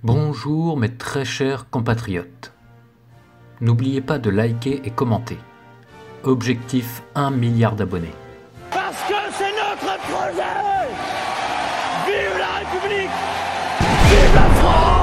Bonjour mes très chers compatriotes. N'oubliez pas de liker et commenter. Objectif 1 milliard d'abonnés. Parce que c'est notre projet! Vive la République! Vive la France!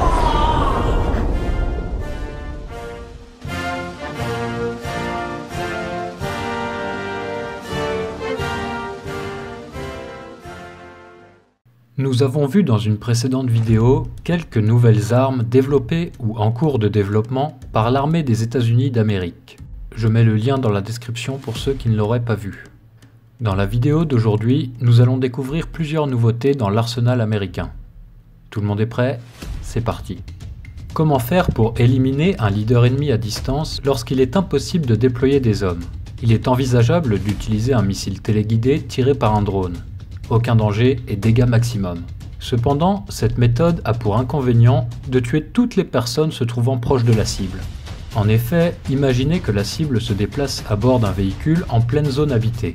Nous avons vu dans une précédente vidéo quelques nouvelles armes développées ou en cours de développement par l'armée des États-Unis d'Amérique. Je mets le lien dans la description pour ceux qui ne l'auraient pas vu. Dans la vidéo d'aujourd'hui, nous allons découvrir plusieurs nouveautés dans l'arsenal américain. Tout le monde est prêt? C'est parti. Comment faire pour éliminer un leader ennemi à distance lorsqu'il est impossible de déployer des hommes? Il est envisageable d'utiliser un missile téléguidé tiré par un drone. Aucun danger et dégâts maximum. Cependant, cette méthode a pour inconvénient de tuer toutes les personnes se trouvant proches de la cible. En effet, imaginez que la cible se déplace à bord d'un véhicule en pleine zone habitée.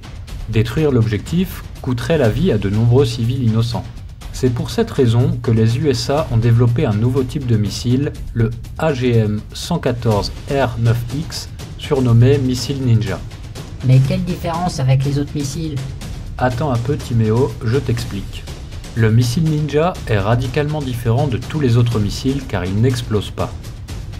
Détruire l'objectif coûterait la vie à de nombreux civils innocents. C'est pour cette raison que les USA ont développé un nouveau type de missile, le AGM-114R9X, surnommé missile Ninja. Mais quelle différence avec les autres missiles? Attends un peu Timéo, je t'explique. Le missile Ninja est radicalement différent de tous les autres missiles car il n'explose pas.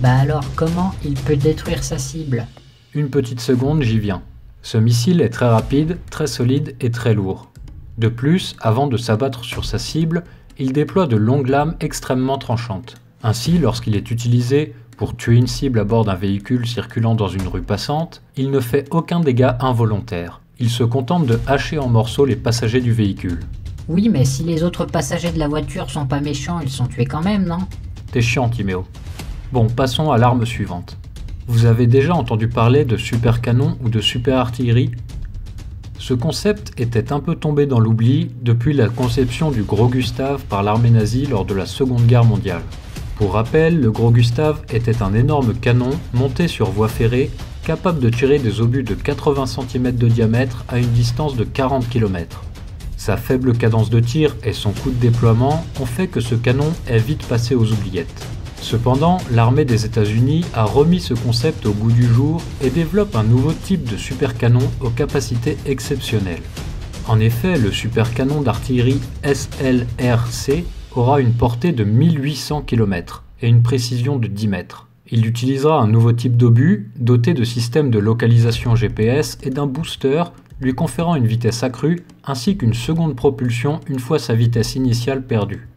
Bah alors comment il peut détruire sa cible? Une petite seconde, j'y viens. Ce missile est très rapide, très solide et très lourd. De plus, avant de s'abattre sur sa cible, il déploie de longues lames extrêmement tranchantes. Ainsi, lorsqu'il est utilisé pour tuer une cible à bord d'un véhicule circulant dans une rue passante, il ne fait aucun dégât involontaire. Il se contente de hacher en morceaux les passagers du véhicule. Oui, mais si les autres passagers de la voiture sont pas méchants, ils sont tués quand même, non? T'es chiant, Timéo. Bon, passons à l'arme suivante. Vous avez déjà entendu parler de super canon ou de super artillerie? Ce concept était un peu tombé dans l'oubli depuis la conception du Gros Gustave par l'armée nazie lors de la Seconde Guerre mondiale. Pour rappel, le Gros Gustave était un énorme canon monté sur voie ferrée capable de tirer des obus de 80 cm de diamètre à une distance de 40 km. Sa faible cadence de tir et son coût de déploiement ont fait que ce canon est vite passé aux oubliettes. Cependant, l'armée des États-Unis a remis ce concept au goût du jour et développe un nouveau type de supercanon aux capacités exceptionnelles. En effet, le supercanon d'artillerie SLRC aura une portée de 1800 km et une précision de 10 mètres. Il utilisera un nouveau type d'obus doté de systèmes de localisation GPS et d'un booster lui conférant une vitesse accrue ainsi qu'une seconde propulsion une fois sa vitesse initiale perdue.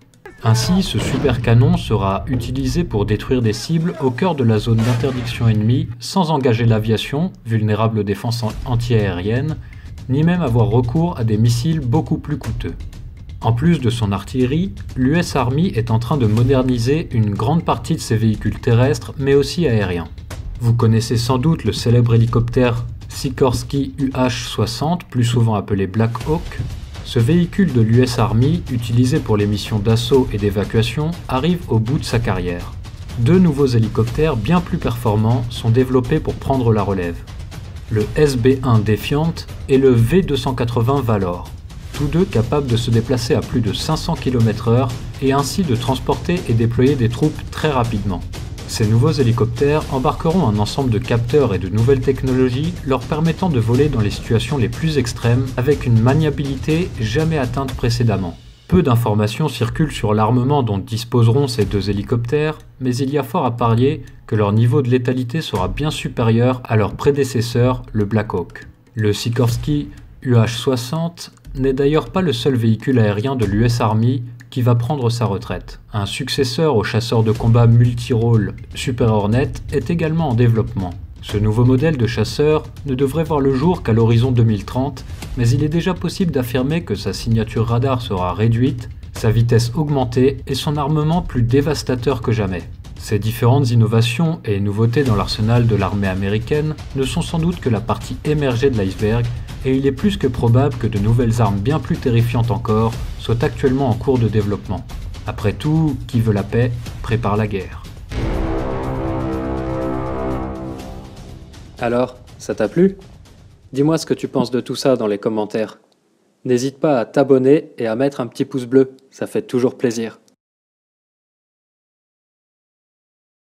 Ainsi, ce super canon sera utilisé pour détruire des cibles au cœur de la zone d'interdiction ennemie sans engager l'aviation, vulnérable aux défenses antiaériennes, ni même avoir recours à des missiles beaucoup plus coûteux. En plus de son artillerie, l'US Army est en train de moderniser une grande partie de ses véhicules terrestres mais aussi aériens. Vous connaissez sans doute le célèbre hélicoptère Sikorsky UH-60, plus souvent appelé Black Hawk. Ce véhicule de l'US Army, utilisé pour les missions d'assaut et d'évacuation, arrive au bout de sa carrière. Deux nouveaux hélicoptères bien plus performants sont développés pour prendre la relève. Le SB-1 Defiant et le V-280 Valor. Tous deux capables de se déplacer à plus de 500 km/h et ainsi de transporter et déployer des troupes très rapidement. Ces nouveaux hélicoptères embarqueront un ensemble de capteurs et de nouvelles technologies leur permettant de voler dans les situations les plus extrêmes avec une maniabilité jamais atteinte précédemment. Peu d'informations circulent sur l'armement dont disposeront ces deux hélicoptères, mais il y a fort à parier que leur niveau de létalité sera bien supérieur à leur prédécesseur, le Black Hawk. Le Sikorsky UH-60 n'est d'ailleurs pas le seul véhicule aérien de l'US Army qui va prendre sa retraite. Un successeur au chasseur de combat multirôle Super Hornet est également en développement. Ce nouveau modèle de chasseur ne devrait voir le jour qu'à l'horizon 2030, mais il est déjà possible d'affirmer que sa signature radar sera réduite, sa vitesse augmentée et son armement plus dévastateur que jamais. Ces différentes innovations et nouveautés dans l'arsenal de l'armée américaine ne sont sans doute que la partie émergée de l'iceberg, et il est plus que probable que de nouvelles armes bien plus terrifiantes encore soient actuellement en cours de développement. Après tout, qui veut la paix, prépare la guerre. Alors, ça t'a plu? Dis-moi ce que tu penses de tout ça dans les commentaires. N'hésite pas à t'abonner et à mettre un petit pouce bleu, ça fait toujours plaisir.